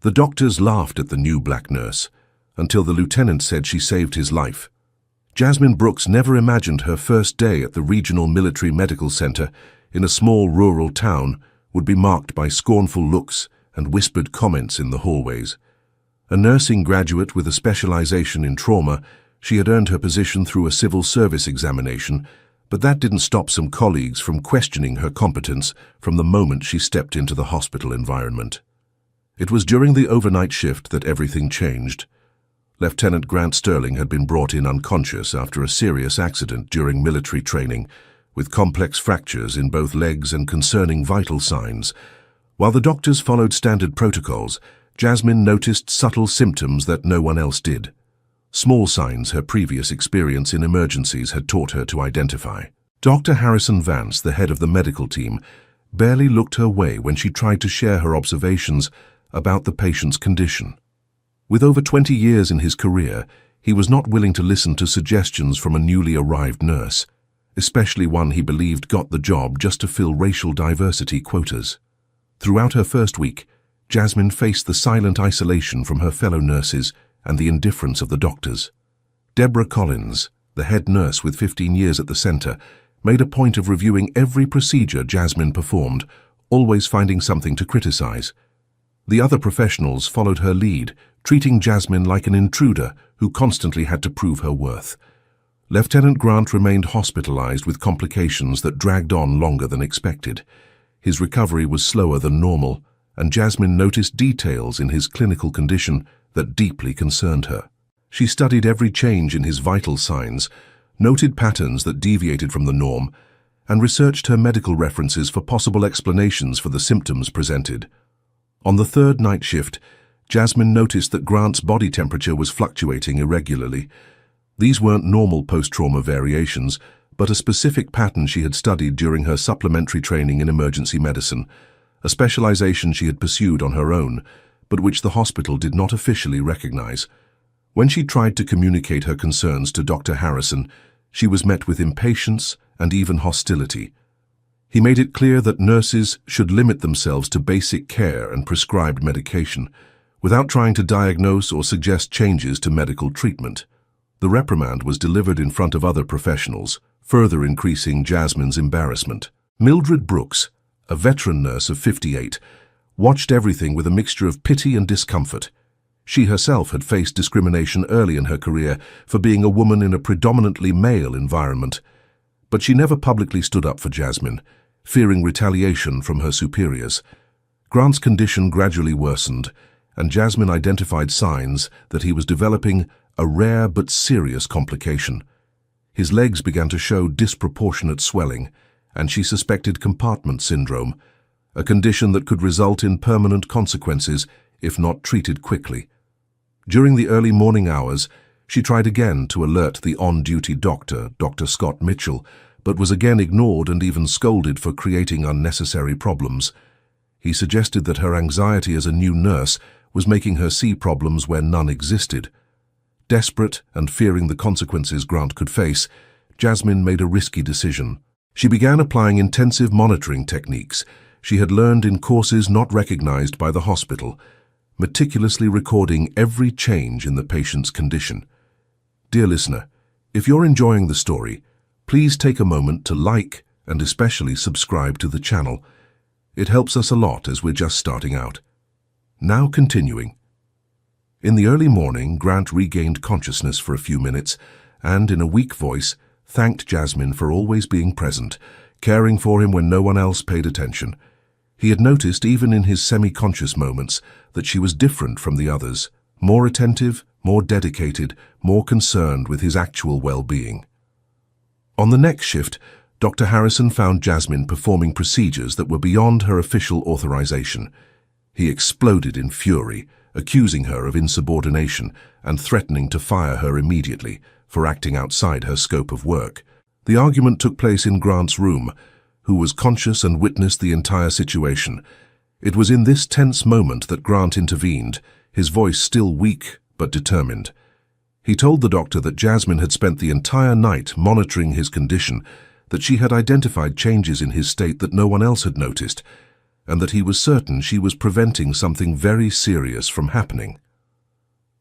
The doctors laughed at the new black nurse, until the lieutenant said she saved his life. Jasmine Brooks never imagined her first day at the Regional Military Medical Center in a small rural town would be marked by scornful looks and whispered comments in the hallways. A nursing graduate with a specialization in trauma, she had earned her position through a civil service examination, but that didn't stop some colleagues from questioning her competence from the moment she stepped into the hospital environment. It was during the overnight shift that everything changed. Lieutenant Grant Sterling had been brought in unconscious after a serious accident during military training, with complex fractures in both legs and concerning vital signs. While the doctors followed standard protocols, Jasmine noticed subtle symptoms that no one else did. Small signs her previous experience in emergencies had taught her to identify. Dr. Harrison Vance, the head of the medical team, barely looked her way when she tried to share her observations about the patient's condition. With over 20 years in his career, he was not willing to listen to suggestions from a newly arrived nurse, especially one he believed got the job just to fill racial diversity quotas. Throughout her first week, Jasmine faced the silent isolation from her fellow nurses and the indifference of the doctors. Deborah Collins, the head nurse with 15 years at the center, made a point of reviewing every procedure Jasmine performed, always finding something to criticize. The other professionals followed her lead, treating Jasmine like an intruder who constantly had to prove her worth. Lieutenant Grant remained hospitalized with complications that dragged on longer than expected. His recovery was slower than normal, and Jasmine noticed details in his clinical condition that deeply concerned her. She studied every change in his vital signs, noted patterns that deviated from the norm, and researched her medical references for possible explanations for the symptoms presented. On the third night shift, Jasmine noticed that Grant's body temperature was fluctuating irregularly. These weren't normal post-trauma variations, but a specific pattern she had studied during her supplementary training in emergency medicine, a specialization she had pursued on her own, but which the hospital did not officially recognize. When she tried to communicate her concerns to Dr. Harrison, she was met with impatience and even hostility. He made it clear that nurses should limit themselves to basic care and prescribed medication, without trying to diagnose or suggest changes to medical treatment. The reprimand was delivered in front of other professionals, further increasing Jasmine's embarrassment. Mildred Brooks, a veteran nurse of 58, watched everything with a mixture of pity and discomfort. She herself had faced discrimination early in her career for being a woman in a predominantly male environment, but she never publicly stood up for Jasmine, fearing retaliation from her superiors. Grant's condition gradually worsened, and Jasmine identified signs that he was developing a rare but serious complication. His legs began to show disproportionate swelling, and she suspected compartment syndrome, a condition that could result in permanent consequences if not treated quickly. During the early morning hours, she tried again to alert the on-duty doctor, Dr. Scott Mitchell, but was again ignored and even scolded for creating unnecessary problems. He suggested that her anxiety as a new nurse was making her see problems where none existed. Desperate and fearing the consequences Grant could face, Jasmine made a risky decision. She began applying intensive monitoring techniques she had learned in courses not recognized by the hospital, meticulously recording every change in the patient's condition. Dear listener, if you're enjoying the story, please take a moment to like and especially subscribe to the channel. It helps us a lot as we're just starting out. Now continuing. In the early morning, Grant regained consciousness for a few minutes and, in a weak voice, thanked Jasmine for always being present, caring for him when no one else paid attention. He had noticed, even in his semi-conscious moments, that she was different from the others, more attentive, more dedicated, more concerned with his actual well-being. On the next shift, Dr. Harrison found Jasmine performing procedures that were beyond her official authorization. He exploded in fury, accusing her of insubordination and threatening to fire her immediately for acting outside her scope of work. The argument took place in Grant's room, who was conscious and witnessed the entire situation. It was in this tense moment that Grant intervened, his voice still weak but determined. He told the doctor that Jasmine had spent the entire night monitoring his condition, that she had identified changes in his state that no one else had noticed, and that he was certain she was preventing something very serious from happening.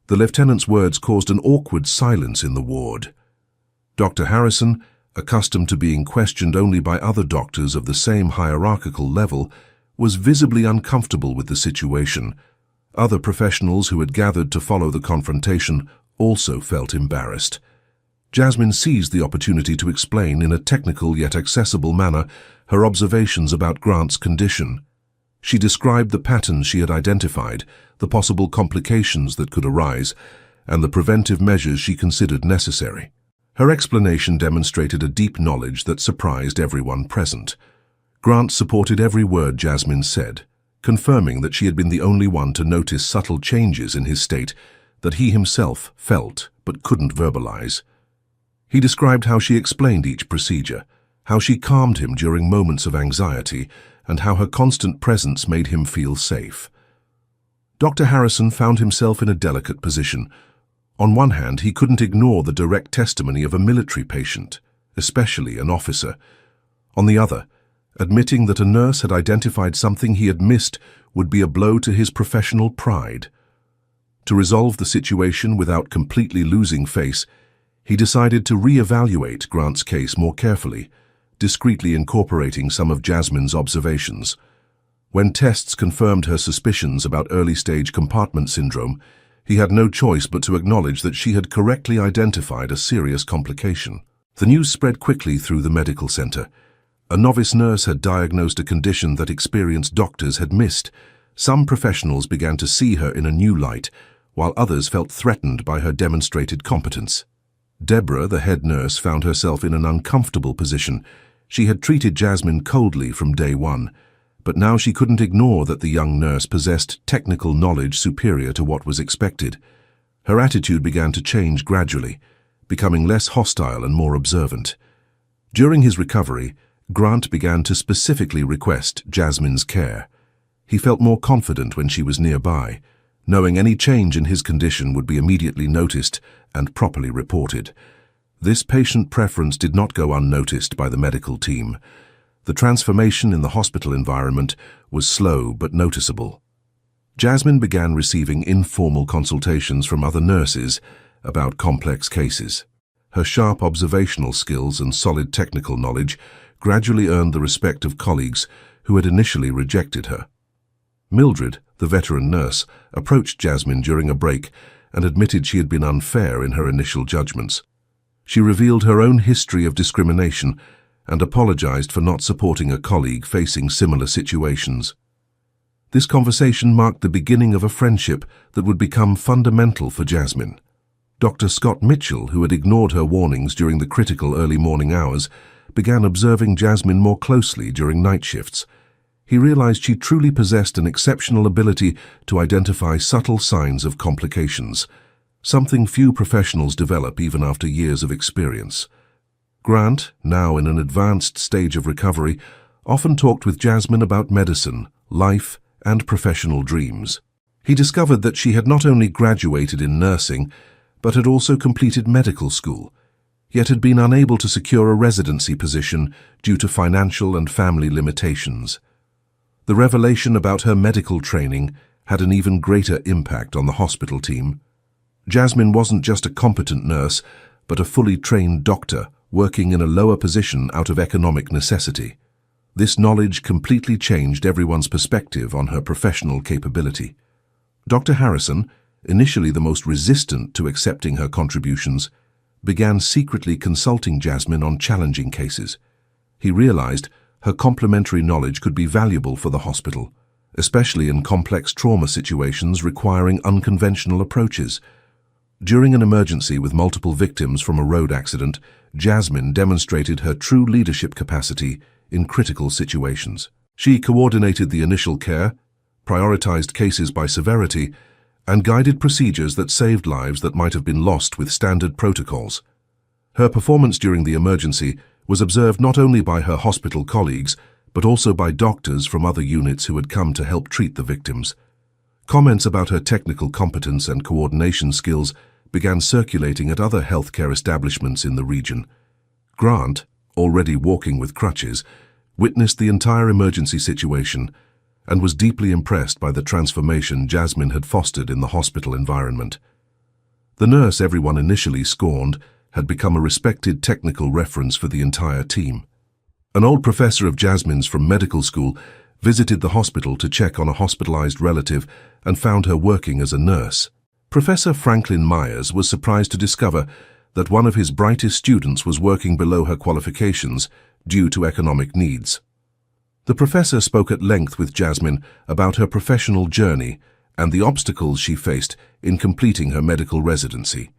The lieutenant's words caused an awkward silence in the ward. Dr. Harrison, accustomed to being questioned only by other doctors of the same hierarchical level, was visibly uncomfortable with the situation. Other professionals who had gathered to follow the confrontation also felt embarrassed. Jasmine seized the opportunity to explain in a technical yet accessible manner her observations about Grant's condition. She described the patterns she had identified, the possible complications that could arise, and the preventive measures she considered necessary. Her explanation demonstrated a deep knowledge that surprised everyone present. Grant supported every word Jasmine said, confirming that she had been the only one to notice subtle changes in his state that he himself felt but couldn't verbalize. He described how she explained each procedure, how she calmed him during moments of anxiety, and how her constant presence made him feel safe. Dr. Harrison found himself in a delicate position. On one hand, he couldn't ignore the direct testimony of a military patient, especially an officer. On the other, admitting that a nurse had identified something he had missed would be a blow to his professional pride. To resolve the situation without completely losing face, he decided to re-evaluate Grant's case more carefully, discreetly incorporating some of Jasmine's observations. When tests confirmed her suspicions about early-stage compartment syndrome, he had no choice but to acknowledge that she had correctly identified a serious complication. The news spread quickly through the medical center. A novice nurse had diagnosed a condition that experienced doctors had missed. Some professionals began to see her in a new light, while others felt threatened by her demonstrated competence. Deborah, the head nurse, found herself in an uncomfortable position. She had treated Jasmine coldly from day one, but now she couldn't ignore that the young nurse possessed technical knowledge superior to what was expected. Her attitude began to change gradually, becoming less hostile and more observant. During his recovery, Grant began to specifically request Jasmine's care. He felt more confident when she was nearby, knowing any change in his condition would be immediately noticed and properly reported. This patient preference did not go unnoticed by the medical team. The transformation in the hospital environment was slow but noticeable. Jasmine began receiving informal consultations from other nurses about complex cases. Her sharp observational skills and solid technical knowledge gradually earned the respect of colleagues who had initially rejected her. Mildred, the veteran nurse, approached Jasmine during a break and admitted she had been unfair in her initial judgments. She revealed her own history of discrimination and apologized for not supporting a colleague facing similar situations. This conversation marked the beginning of a friendship that would become fundamental for Jasmine. Dr. Scott Mitchell, who had ignored her warnings during the critical early morning hours, began observing Jasmine more closely during night shifts. He realized she truly possessed an exceptional ability to identify subtle signs of complications, something few professionals develop even after years of experience. Grant, now in an advanced stage of recovery, often talked with Jasmine about medicine, life, and professional dreams. He discovered that she had not only graduated in nursing, but had also completed medical school, yet had been unable to secure a residency position due to financial and family limitations. The revelation about her medical training had an even greater impact on the hospital team. Jasmine wasn't just a competent nurse, but a fully trained doctor working in a lower position out of economic necessity. This knowledge completely changed everyone's perspective on her professional capability. Dr. Harrison, initially the most resistant to accepting her contributions, began secretly consulting Jasmine on challenging cases. He realized her complementary knowledge could be valuable for the hospital, especially in complex trauma situations requiring unconventional approaches. During an emergency with multiple victims from a road accident, Jasmine demonstrated her true leadership capacity in critical situations. She coordinated the initial care, prioritized cases by severity, and guided procedures that saved lives that might have been lost with standard protocols. Her performance during the emergency was observed not only by her hospital colleagues, but also by doctors from other units who had come to help treat the victims. Comments about her technical competence and coordination skills began circulating at other healthcare establishments in the region. Grant, already walking with crutches, witnessed the entire emergency situation and was deeply impressed by the transformation Jasmine had fostered in the hospital environment. The nurse everyone initially scorned had become a respected technical reference for the entire team. An old professor of Jasmine's from medical school visited the hospital to check on a hospitalized relative and found her working as a nurse. Professor Franklin Myers was surprised to discover that one of his brightest students was working below her qualifications due to economic needs. The professor spoke at length with Jasmine about her professional journey and the obstacles she faced in completing her medical residency.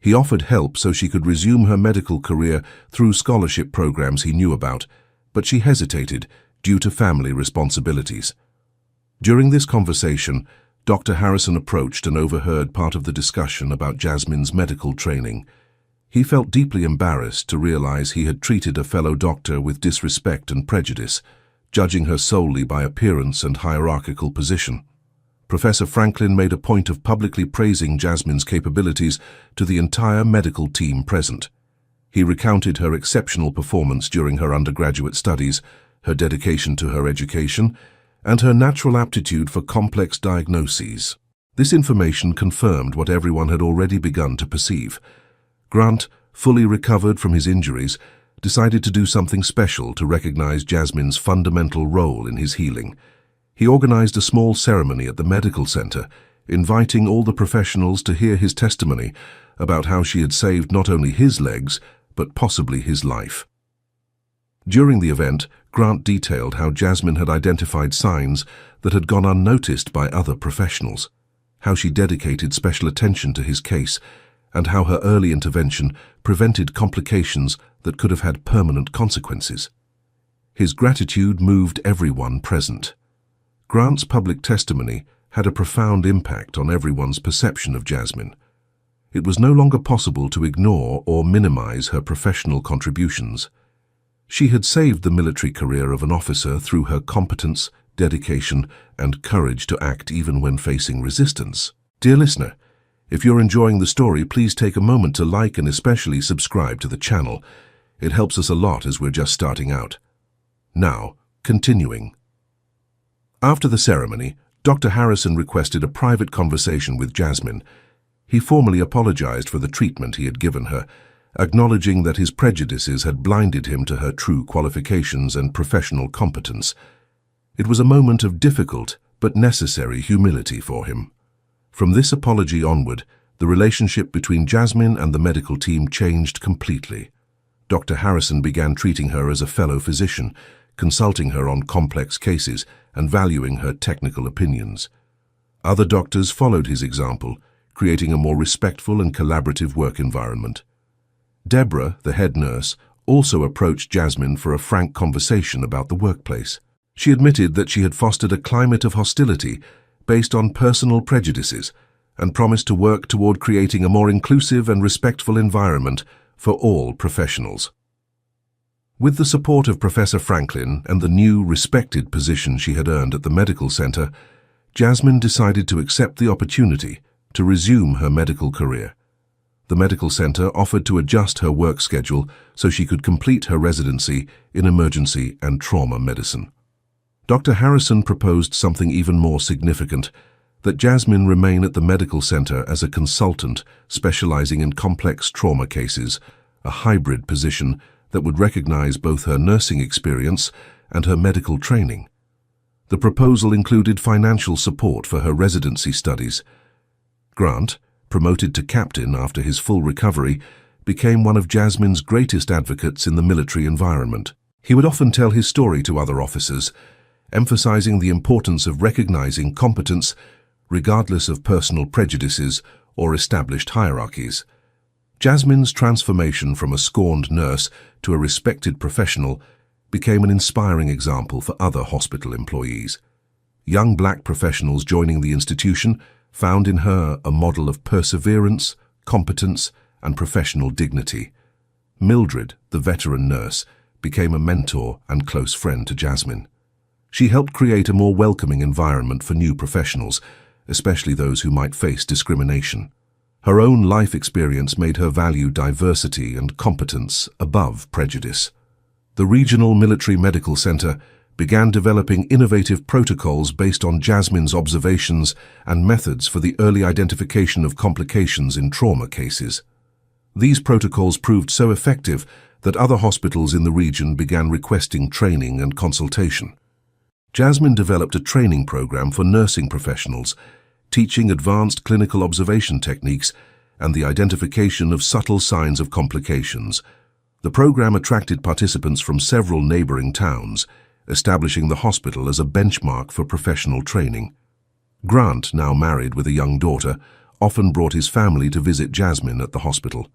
He offered help so she could resume her medical career through scholarship programs he knew about, but she hesitated due to family responsibilities. During this conversation, Dr. Harrison approached and overheard part of the discussion about Jasmine's medical training. He felt deeply embarrassed to realize he had treated a fellow doctor with disrespect and prejudice, judging her solely by appearance and hierarchical position. Professor Franklin made a point of publicly praising Jasmine's capabilities to the entire medical team present. He recounted her exceptional performance during her undergraduate studies, her dedication to her education, and her natural aptitude for complex diagnoses. This information confirmed what everyone had already begun to perceive. Grant, fully recovered from his injuries, decided to do something special to recognize Jasmine's fundamental role in his healing. He organized a small ceremony at the medical center, inviting all the professionals to hear his testimony about how she had saved not only his legs, but possibly his life. During the event, Grant detailed how Jasmine had identified signs that had gone unnoticed by other professionals, how she dedicated special attention to his case, and how her early intervention prevented complications that could have had permanent consequences. His gratitude moved everyone present. Grant's public testimony had a profound impact on everyone's perception of Jasmine. It was no longer possible to ignore or minimize her professional contributions. She had saved the military career of an officer through her competence, dedication, and courage to act even when facing resistance. Dear listener, if you're enjoying the story, please take a moment to like and especially subscribe to the channel. It helps us a lot as we're just starting out. Now, continuing. After the ceremony, Dr. Harrison requested a private conversation with Jasmine. He formally apologized for the treatment he had given her, acknowledging that his prejudices had blinded him to her true qualifications and professional competence. It was a moment of difficult but necessary humility for him. From this apology onward, the relationship between Jasmine and the medical team changed completely. Dr. Harrison began treating her as a fellow physician, consulting her on complex cases and valuing her technical opinions. Other doctors followed his example, creating a more respectful and collaborative work environment. Deborah, the head nurse, also approached Jasmine for a frank conversation about the workplace. She admitted that she had fostered a climate of hostility based on personal prejudices and promised to work toward creating a more inclusive and respectful environment for all professionals. With the support of Professor Franklin and the new, respected position she had earned at the medical center, Jasmine decided to accept the opportunity to resume her medical career. The medical center offered to adjust her work schedule so she could complete her residency in emergency and trauma medicine. Dr. Harrison proposed something even more significant, that Jasmine remain at the medical center as a consultant specializing in complex trauma cases, a hybrid position that would recognize both her nursing experience and her medical training. The proposal included financial support for her residency studies. Grant, promoted to captain after his full recovery, became one of Jasmine's greatest advocates in the military environment. He would often tell his story to other officers, emphasizing the importance of recognizing competence regardless of personal prejudices or established hierarchies. Jasmine's transformation from a scorned nurse to a respected professional became an inspiring example for other hospital employees. Young black professionals joining the institution found in her a model of perseverance, competence, and professional dignity. Mildred, the veteran nurse, became a mentor and close friend to Jasmine. She helped create a more welcoming environment for new professionals, especially those who might face discrimination. Her own life experience made her value diversity and competence above prejudice. The Regional Military Medical Center began developing innovative protocols based on Jasmine's observations and methods for the early identification of complications in trauma cases. These protocols proved so effective that other hospitals in the region began requesting training and consultation. Jasmine developed a training program for nursing professionals, teaching advanced clinical observation techniques and the identification of subtle signs of complications. The program attracted participants from several neighboring towns, establishing the hospital as a benchmark for professional training. Grant, now married with a young daughter, often brought his family to visit Jasmine at the hospital.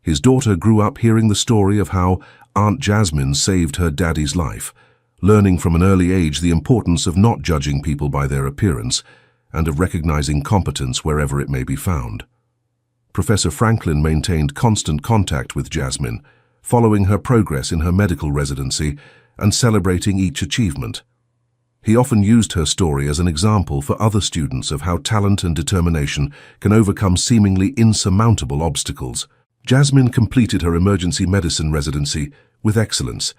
His daughter grew up hearing the story of how Aunt Jasmine saved her daddy's life, learning from an early age the importance of not judging people by their appearance and of recognizing competence wherever it may be found. Professor Franklin maintained constant contact with Jasmine, following her progress in her medical residency and celebrating each achievement. He often used her story as an example for other students of how talent and determination can overcome seemingly insurmountable obstacles. Jasmine completed her emergency medicine residency with excellence,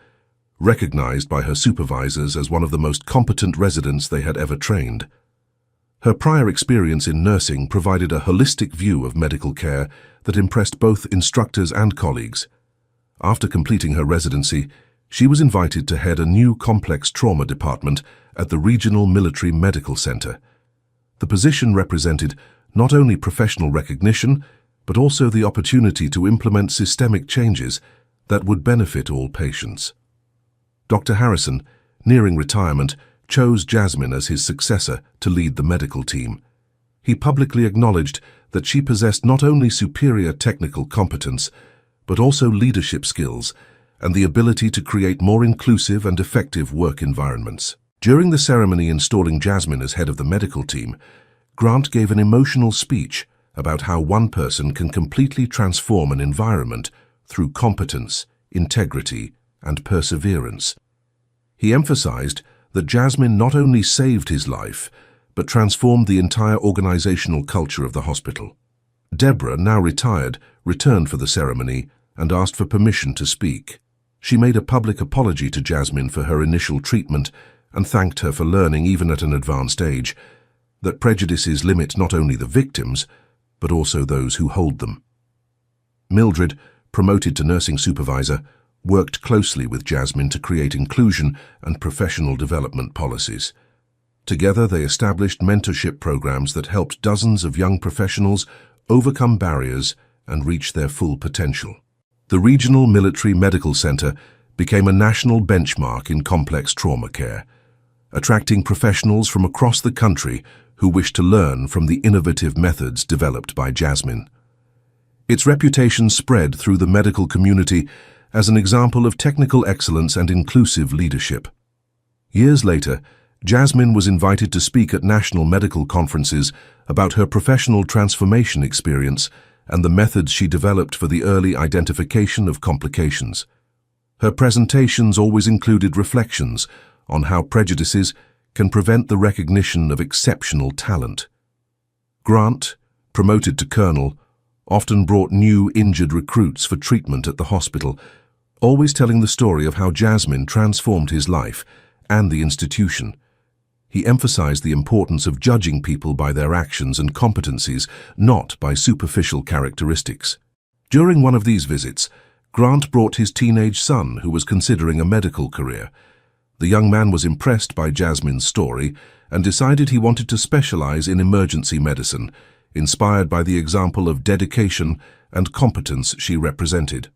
recognized by her supervisors as one of the most competent residents they had ever trained. Her prior experience in nursing provided a holistic view of medical care that impressed both instructors and colleagues. After completing her residency, she was invited to head a new complex trauma department at the Regional Military Medical Center. The position represented not only professional recognition, but also the opportunity to implement systemic changes that would benefit all patients. Dr. Harrison, nearing retirement, chose Jasmine as his successor to lead the medical team. He publicly acknowledged that she possessed not only superior technical competence, but also leadership skills and the ability to create more inclusive and effective work environments. During the ceremony installing Jasmine as head of the medical team, Grant gave an emotional speech about how one person can completely transform an environment through competence, integrity, and perseverance. He emphasized that Jasmine not only saved his life, but transformed the entire organizational culture of the hospital. Deborah, now retired, returned for the ceremony and asked for permission to speak. She made a public apology to Jasmine for her initial treatment and thanked her for learning, even at an advanced age, that prejudices limit not only the victims, but also those who hold them. Mildred, promoted to nursing supervisor, worked closely with Jasmine to create inclusion and professional development policies. Together, they established mentorship programs that helped dozens of young professionals overcome barriers and reach their full potential. The Regional Military Medical Center became a national benchmark in complex trauma care, attracting professionals from across the country who wished to learn from the innovative methods developed by Jasmine. Its reputation spread through the medical community as an example of technical excellence and inclusive leadership. Years later, Jasmine was invited to speak at national medical conferences about her professional transformation experience and the methods she developed for the early identification of complications. Her presentations always included reflections on how prejudices can prevent the recognition of exceptional talent. Grant, promoted to colonel, often brought new injured recruits for treatment at the hospital, always telling the story of how Jasmine transformed his life and the institution. He emphasized the importance of judging people by their actions and competencies, not by superficial characteristics. During one of these visits, Grant brought his teenage son, who was considering a medical career. The young man was impressed by Jasmine's story and decided he wanted to specialize in emergency medicine, inspired by the example of dedication and competence she represented.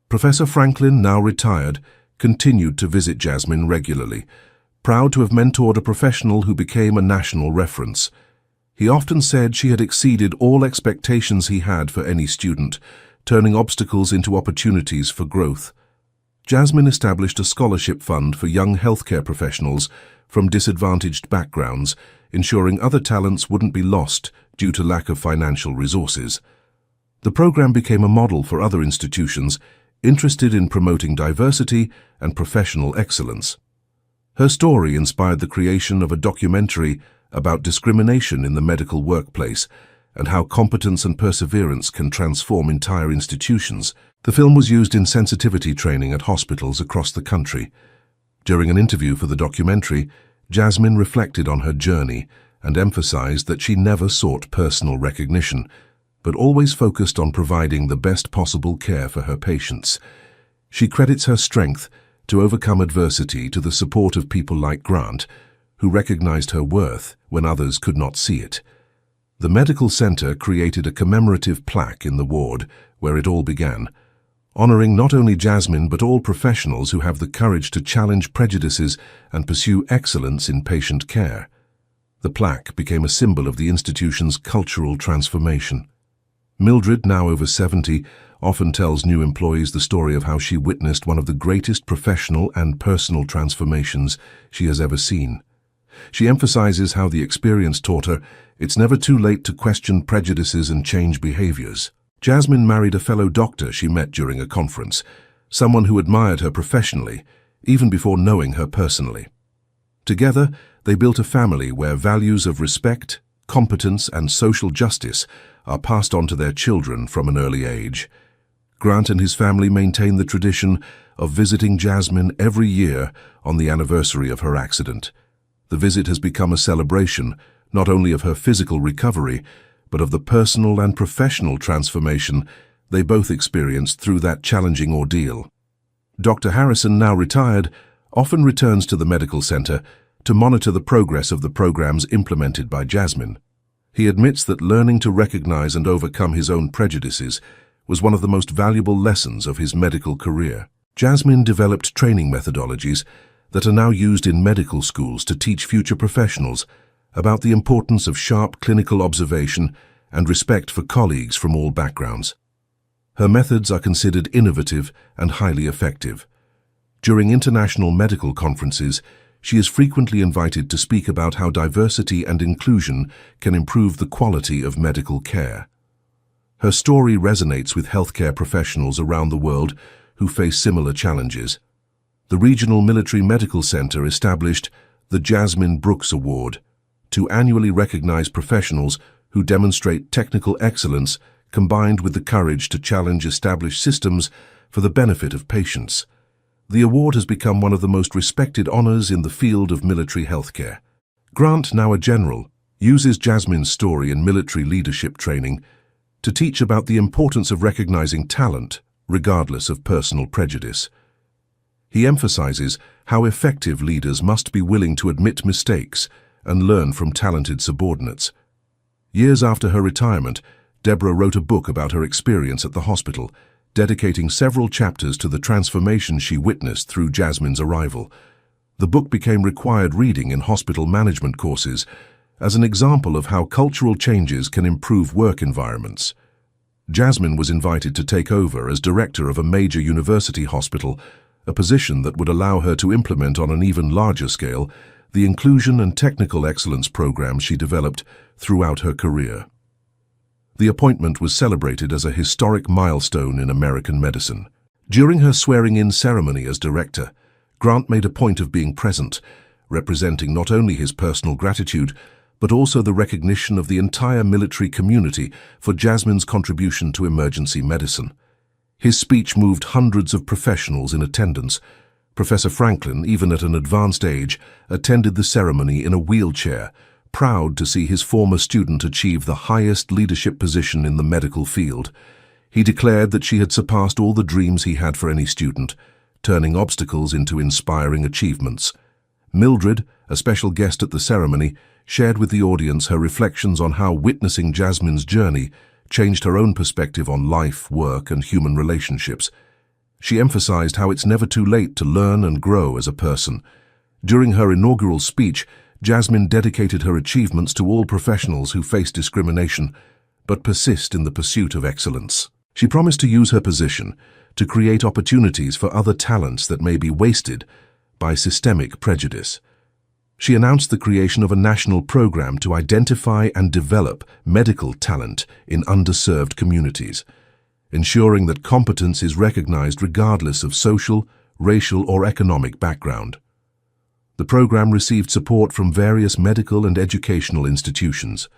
Professor Franklin, now retired, continued to visit Jasmine regularly, proud to have mentored a professional who became a national reference. He often said she had exceeded all expectations he had for any student, turning obstacles into opportunities for growth. Jasmine established a scholarship fund for young healthcare professionals from disadvantaged backgrounds, ensuring other talents wouldn't be lost due to lack of financial resources. The program became a model for other institutions interested in promoting diversity and professional excellence. Her story inspired the creation of a documentary about discrimination in the medical workplace and how competence and perseverance can transform entire institutions. The film was used in sensitivity training at hospitals across the country. During an interview for the documentary, Jasmine reflected on her journey and emphasized that she never sought personal recognition, but always focused on providing the best possible care for her patients. She credits her strength to overcome adversity to the support of people like Grant, who recognized her worth when others could not see it. The medical center created a commemorative plaque in the ward where it all began, honoring not only Jasmine but all professionals who have the courage to challenge prejudices and pursue excellence in patient care. The plaque became a symbol of the institution's cultural transformation. Mildred, now over 70, often tells new employees the story of how she witnessed one of the greatest professional and personal transformations she has ever seen. She emphasizes how the experience taught her it's never too late to question prejudices and change behaviors. Jasmine married a fellow doctor she met during a conference, someone who admired her professionally, even before knowing her personally. Together, they built a family where values of respect, competence, and social justice are passed on to their children from an early age. Grant and his family maintain the tradition of visiting Jasmine every year on the anniversary of her accident. The visit has become a celebration, not only of her physical recovery, but of the personal and professional transformation they both experienced through that challenging ordeal. Dr. Harrison, now retired, often returns to the medical center to monitor the progress of the programs implemented by Jasmine. He admits that learning to recognize and overcome his own prejudices was one of the most valuable lessons of his medical career. Jasmine developed training methodologies that are now used in medical schools to teach future professionals about the importance of sharp clinical observation and respect for colleagues from all backgrounds. Her methods are considered innovative and highly effective. During international medical conferences, she is frequently invited to speak about how diversity and inclusion can improve the quality of medical care. Her story resonates with healthcare professionals around the world who face similar challenges. The Regional Military Medical Center established the Jasmine Brooks Award to annually recognize professionals who demonstrate technical excellence combined with the courage to challenge established systems for the benefit of patients. The award has become one of the most respected honors in the field of military healthcare. Grant, now a general, uses Jasmine's story in military leadership training to teach about the importance of recognizing talent, regardless of personal prejudice. He emphasizes how effective leaders must be willing to admit mistakes and learn from talented subordinates. Years after her retirement, Deborah wrote a book about her experience at the hospital, dedicating several chapters to the transformation she witnessed through Jasmine's arrival. The book became required reading in hospital management courses as an example of how cultural changes can improve work environments. Jasmine was invited to take over as director of a major university hospital, a position that would allow her to implement on an even larger scale the inclusion and technical excellence programs she developed throughout her career. The appointment was celebrated as a historic milestone in American medicine. During her swearing-in ceremony as director, Grant made a point of being present, representing not only his personal gratitude, but also the recognition of the entire military community for Jasmine's contribution to emergency medicine. His speech moved hundreds of professionals in attendance. Professor Franklin, even at an advanced age, attended the ceremony in a wheelchair, proud to see his former student achieve the highest leadership position in the medical field. He declared that she had surpassed all the dreams he had for any student, turning obstacles into inspiring achievements. Mildred, a special guest at the ceremony, shared with the audience her reflections on how witnessing Jasmine's journey changed her own perspective on life, work, and human relationships. She emphasized how it's never too late to learn and grow as a person. During her inaugural speech, Jasmine dedicated her achievements to all professionals who face discrimination, but persist in the pursuit of excellence. She promised to use her position to create opportunities for other talents that may be wasted by systemic prejudice. She announced the creation of a national program to identify and develop medical talent in underserved communities, ensuring that competence is recognized regardless of social, racial, or economic background. The program received support from various medical and educational institutions.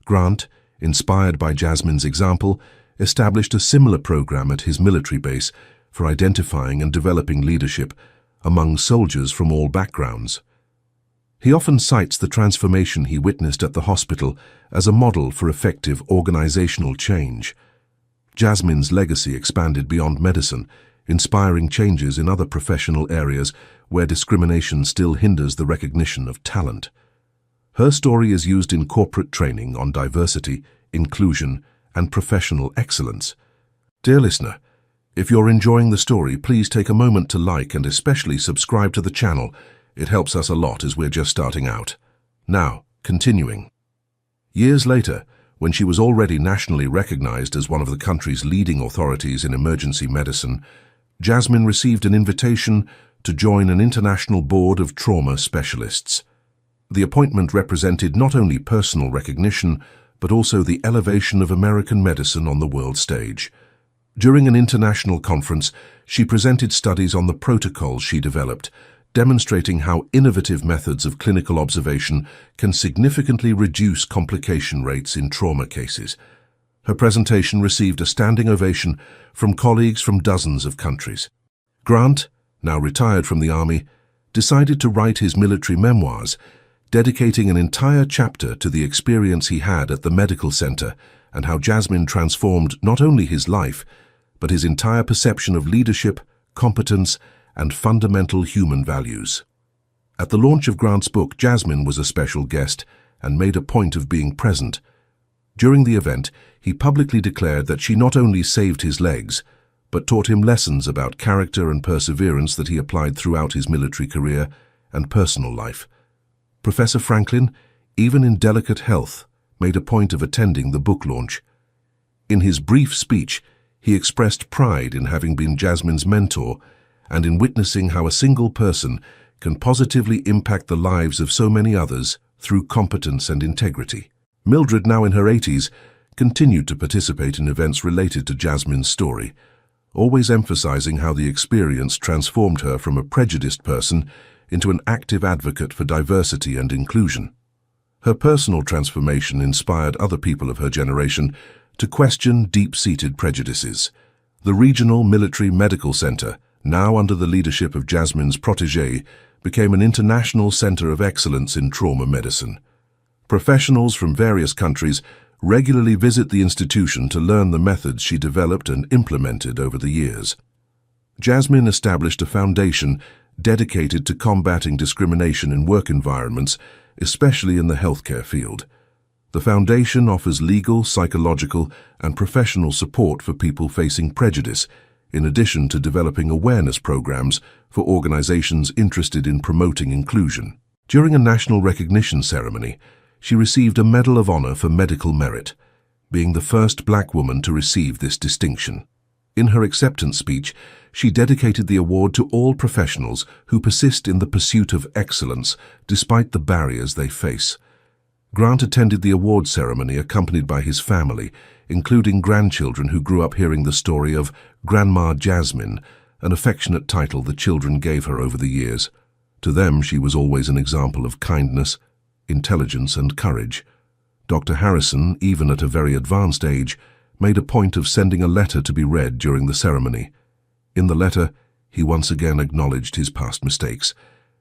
Grant, inspired by Jasmine's example, established a similar program at his military base for identifying and developing leadership, among soldiers from all backgrounds. He often cites the transformation he witnessed at the hospital as a model for effective organizational change. Jasmine's legacy expanded beyond medicine, inspiring changes in other professional areas where discrimination still hinders the recognition of talent. Her story is used in corporate training on diversity, inclusion, and professional excellence. Dear listener, if you're enjoying the story, please take a moment to like and especially subscribe to the channel. It helps us a lot as we're just starting out. Now, continuing. Years later, when she was already nationally recognized as one of the country's leading authorities in emergency medicine, Jasmine received an invitation to join an international board of trauma specialists. The appointment represented not only personal recognition, but also the elevation of American medicine on the world stage. During an international conference, she presented studies on the protocols she developed, demonstrating how innovative methods of clinical observation can significantly reduce complication rates in trauma cases. Her presentation received a standing ovation from colleagues from dozens of countries. Grant, now retired from the Army, decided to write his military memoirs, dedicating an entire chapter to the experience he had at the medical center and how Jasmine transformed not only his life, but his entire perception of leadership, competence, and fundamental human values. At the launch of Grant's book, Jasmine was a special guest and made a point of being present. During the event, he publicly declared that she not only saved his legs, but taught him lessons about character and perseverance that he applied throughout his military career and personal life. Professor Franklin, even in delicate health, made a point of attending the book launch. In his brief speech, he expressed pride in having been Jasmine's mentor and in witnessing how a single person can positively impact the lives of so many others through competence and integrity. Mildred, now in her 80s, continued to participate in events related to Jasmine's story, always emphasizing how the experience transformed her from a prejudiced person into an active advocate for diversity and inclusion. Her personal transformation inspired other people of her generation to question deep-seated prejudices. The Regional Military Medical Center, now under the leadership of Jasmine's protégé, became an international center of excellence in trauma medicine. Professionals from various countries regularly visit the institution to learn the methods she developed and implemented over the years. Jasmine established a foundation dedicated to combating discrimination in work environments, especially in the healthcare field. The foundation offers legal, psychological, and professional support for people facing prejudice, in addition to developing awareness programs for organizations interested in promoting inclusion. During a national recognition ceremony, she received a Medal of Honor for medical merit, being the first Black woman to receive this distinction. In her acceptance speech, she dedicated the award to all professionals who persist in the pursuit of excellence despite the barriers they face. Grant attended the award ceremony accompanied by his family, including grandchildren who grew up hearing the story of Grandma Jasmine, an affectionate title the children gave her over the years. To them, she was always an example of kindness, intelligence, and courage. Dr. Harrison, even at a very advanced age, made a point of sending a letter to be read during the ceremony. In the letter, he once again acknowledged his past mistakes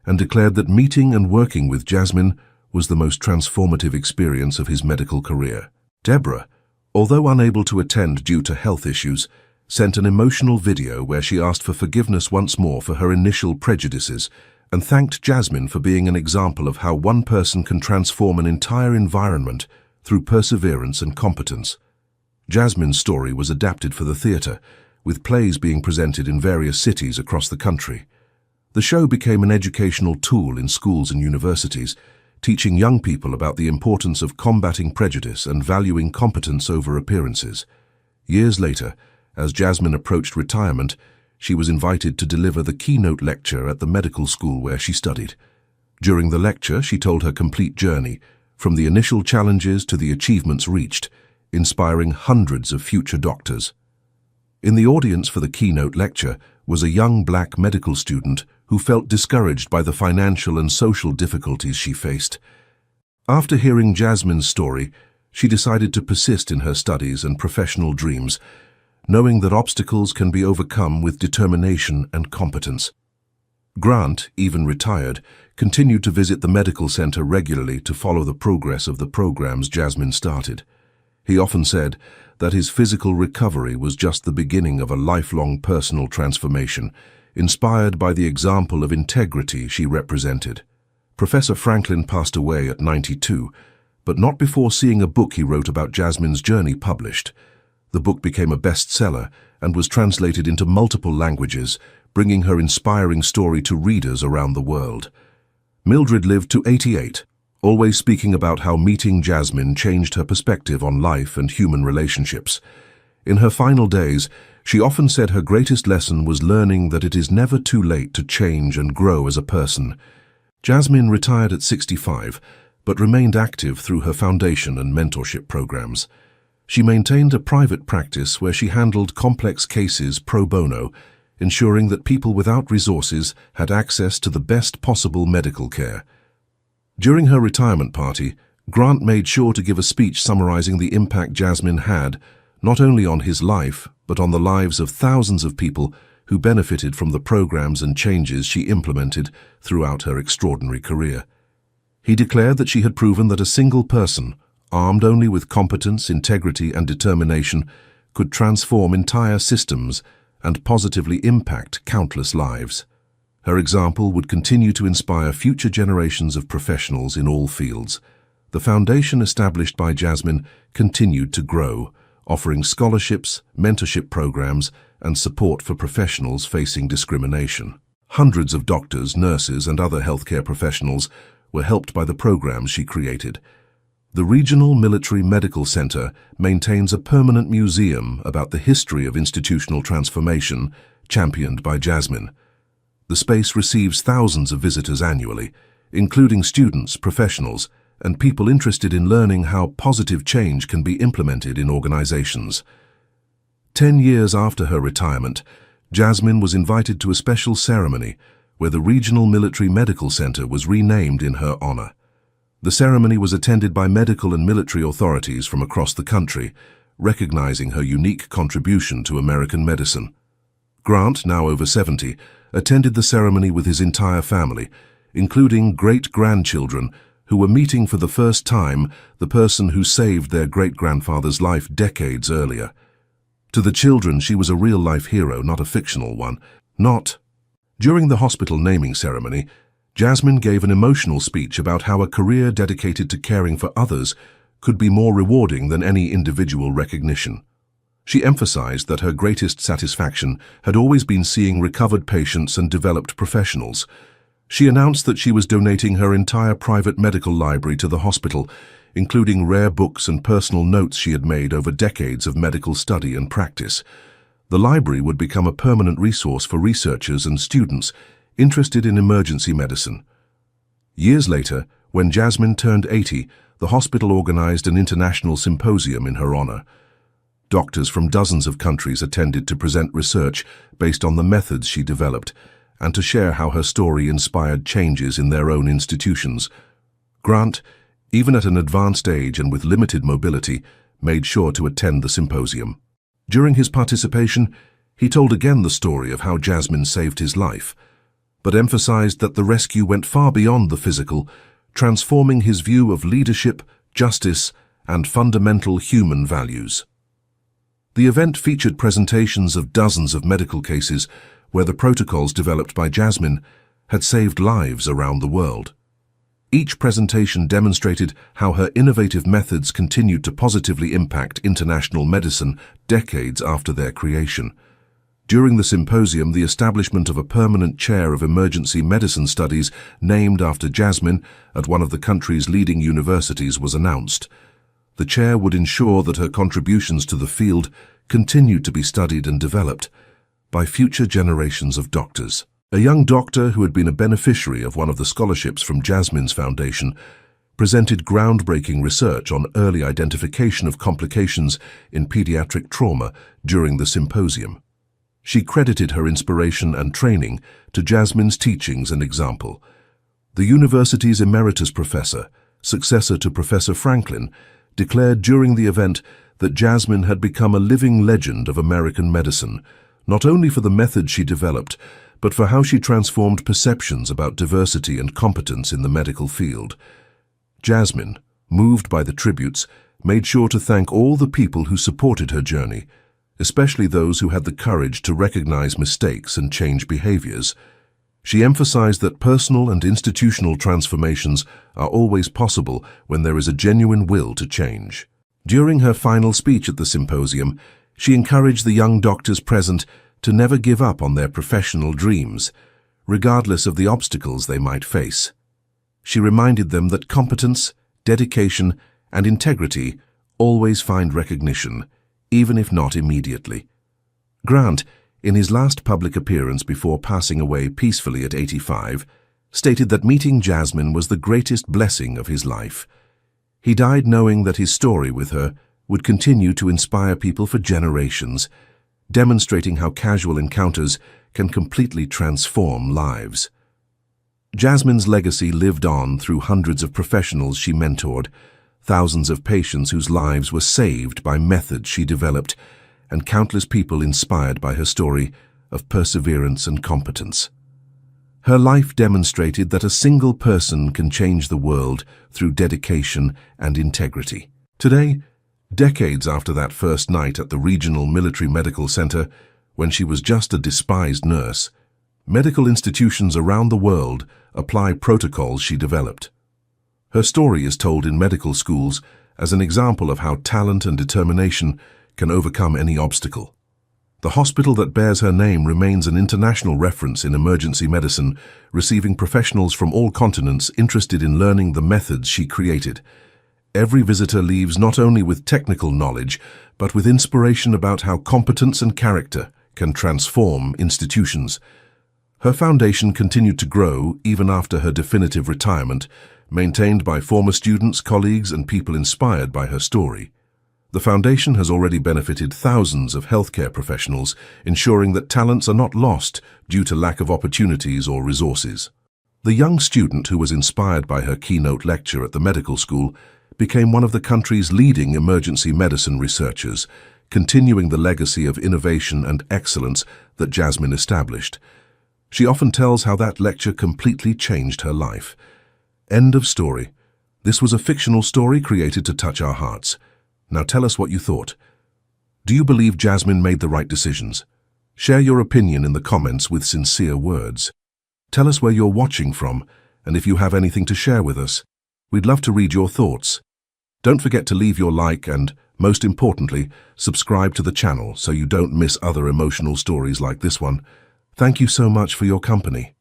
and declared that meeting and working with Jasmine was the most transformative experience of his medical career. Deborah, although unable to attend due to health issues, sent an emotional video where she asked for forgiveness once more for her initial prejudices and thanked Jasmine for being an example of how one person can transform an entire environment through perseverance and competence. Jasmine's story was adapted for the theater, with plays being presented in various cities across the country. The show became an educational tool in schools and universities, teaching young people about the importance of combating prejudice and valuing competence over appearances. Years later, as Jasmine approached retirement, she was invited to deliver the keynote lecture at the medical school where she studied. During the lecture, she told her complete journey, from the initial challenges to the achievements reached, inspiring hundreds of future doctors. In the audience for the keynote lecture was a young Black medical student who felt discouraged by the financial and social difficulties she faced. After hearing Jasmine's story, she decided to persist in her studies and professional dreams, knowing that obstacles can be overcome with determination and competence. Grant, even retired, continued to visit the medical center regularly to follow the progress of the programs Jasmine started. He often said that his physical recovery was just the beginning of a lifelong personal transformation, inspired by the example of integrity she represented. Professor Franklin passed away at 92, but not before seeing a book he wrote about Jasmine's journey published. The book became a bestseller and was translated into multiple languages, bringing her inspiring story to readers around the world. Mildred lived to 88, always speaking about how meeting Jasmine changed her perspective on life and human relationships. In her final days, she often said her greatest lesson was learning that it is never too late to change and grow as a person. Jasmine retired at 65, but remained active through her foundation and mentorship programs. She maintained a private practice where she handled complex cases pro bono, ensuring that people without resources had access to the best possible medical care. During her retirement party, Grant made sure to give a speech summarizing the impact Jasmine had, not only on his life, but on the lives of thousands of people who benefited from the programs and changes she implemented throughout her extraordinary career. He declared that she had proven that a single person, armed only with competence, integrity, and determination, could transform entire systems and positively impact countless lives. Her example would continue to inspire future generations of professionals in all fields. The foundation established by Jasmine continued to grow, offering scholarships, mentorship programs, and support for professionals facing discrimination. Hundreds of doctors, nurses, and other healthcare professionals were helped by the programs she created. The Regional Military Medical Center maintains a permanent museum about the history of institutional transformation championed by Jasmine. The space receives thousands of visitors annually, including students, professionals, and people interested in learning how positive change can be implemented in organizations. 10 years after her retirement, Jasmine was invited to a special ceremony where the Regional Military Medical Center was renamed in her honor. The ceremony was attended by medical and military authorities from across the country, recognizing her unique contribution to American medicine. Grant, now over 70, attended the ceremony with his entire family, including great-grandchildren who were meeting for the first time the person who saved their great-grandfather's life decades earlier. To the children, she was a real-life hero, not a fictional one. During the hospital naming ceremony, Jasmine gave an emotional speech about how a career dedicated to caring for others could be more rewarding than any individual recognition. She emphasized that her greatest satisfaction had always been seeing recovered patients and developed professionals. She announced that she was donating her entire private medical library to the hospital, including rare books and personal notes she had made over decades of medical study and practice. The library would become a permanent resource for researchers and students interested in emergency medicine. Years later, when Jasmine turned 80, the hospital organized an international symposium in her honor. Doctors from dozens of countries attended to present research based on the methods she developed and to share how her story inspired changes in their own institutions. Grant, even at an advanced age and with limited mobility, made sure to attend the symposium. During his participation, he told again the story of how Jasmine saved his life, but emphasized that the rescue went far beyond the physical, transforming his view of leadership, justice, and fundamental human values. The event featured presentations of dozens of medical cases where the protocols developed by Jasmine had saved lives around the world. Each presentation demonstrated how her innovative methods continued to positively impact international medicine decades after their creation. During the symposium, the establishment of a permanent chair of emergency medicine studies named after Jasmine at one of the country's leading universities was announced. The chair would ensure that her contributions to the field continued to be studied and developed by future generations of doctors. A young doctor who had been a beneficiary of one of the scholarships from Jasmine's foundation presented groundbreaking research on early identification of complications in pediatric trauma during the symposium. She credited her inspiration and training to Jasmine's teachings and example. The university's emeritus professor, successor to Professor Franklin, declared during the event that Jasmine had become a living legend of American medicine, not only for the methods she developed, but for how she transformed perceptions about diversity and competence in the medical field. Jasmine, moved by the tributes, made sure to thank all the people who supported her journey, especially those who had the courage to recognize mistakes and change behaviors. She emphasized that personal and institutional transformations are always possible when there is a genuine will to change. During her final speech at the symposium, she encouraged the young doctors present to never give up on their professional dreams, regardless of the obstacles they might face. She reminded them that competence, dedication, and integrity always find recognition, even if not immediately. Grant, in his last public appearance before passing away peacefully at 85, stated that meeting Jasmine was the greatest blessing of his life. He died knowing that his story with her would continue to inspire people for generations, demonstrating how casual encounters can completely transform lives. Jasmine's legacy lived on through hundreds of professionals she mentored, thousands of patients whose lives were saved by methods she developed, and countless people inspired by her story of perseverance and competence. Her life demonstrated that a single person can change the world through dedication and integrity. Today, decades after that first night at the Regional Military Medical Center, when she was just a despised nurse, medical institutions around the world apply protocols she developed. Her story is told in medical schools as an example of how talent and determination can overcome any obstacle. The hospital that bears her name remains an international reference in emergency medicine, receiving professionals from all continents interested in learning the methods she created. Every visitor leaves not only with technical knowledge, but with inspiration about how competence and character can transform institutions. Her foundation continued to grow even after her definitive retirement, maintained by former students, colleagues, and people inspired by her story. The foundation has already benefited thousands of healthcare professionals, ensuring that talents are not lost due to lack of opportunities or resources. The young student who was inspired by her keynote lecture at the medical school became one of the country's leading emergency medicine researchers, continuing the legacy of innovation and excellence that Jasmine established. She often tells how that lecture completely changed her life. End of story. This was a fictional story created to touch our hearts. Now tell us what you thought. Do you believe Jasmine made the right decisions? Share your opinion in the comments with sincere words. Tell us where you're watching from, and if you have anything to share with us. We'd love to read your thoughts. Don't forget to leave your like and, most importantly, subscribe to the channel so you don't miss other emotional stories like this one. Thank you so much for your company.